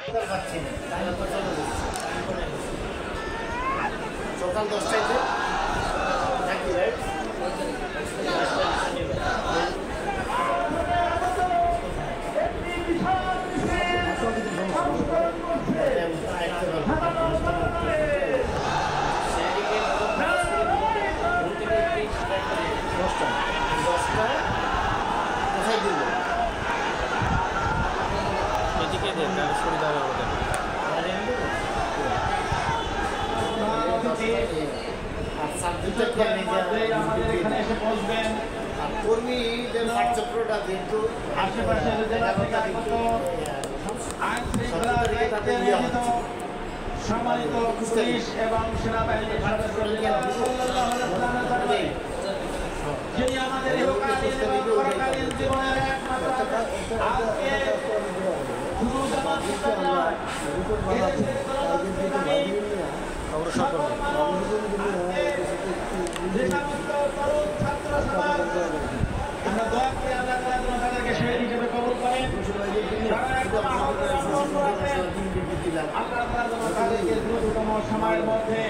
সকাল 10টায় নাকি রাইট কর্মীদের চক্রটা যেহেতু আশেপাশের জেলা থেকে আগত আইন শৃঙ্খলা দায়িত্বে নিয়োজিত সম্মানিত পুলিশ এবং সেনাবাহিনীর যিনি আমাদের ইহকালীন এবং পরকালীন জীবনের একমাত্র আজকে শুধু জামাত নয় আমরা দয়া করে আল্লাহ তাদেরকে শহীদ হিসেবে কবুল করেন। আল্লাহ তাদেরকে দ্রুততম সময়ের মধ্যে